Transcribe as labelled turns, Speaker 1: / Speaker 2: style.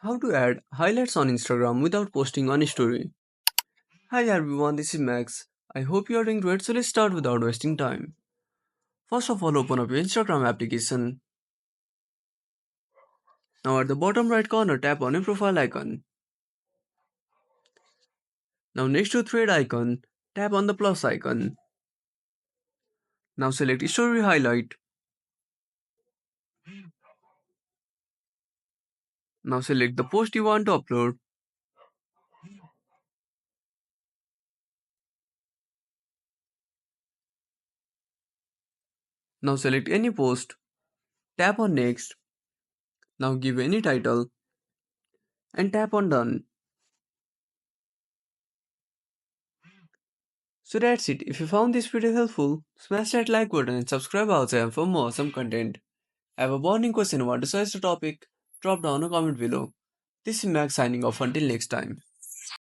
Speaker 1: How to add highlights on Instagram without posting on a story. Hi everyone, this is Max. I hope you are doing great, so let's start without wasting time. First of all, open up your Instagram application. Now at the bottom right corner, tap on your profile icon. Now next to thread icon, tap on the plus icon. Now select story highlight. Now select the post you want to upload. Now select any post. Tap on next. Now give any title and tap on done. So that's it. If you found this video helpful, smash that like button and subscribe our channel for more awesome content. Have a burning question or want to suggest a topic? Drop down a comment below. This is Max signing off until next time.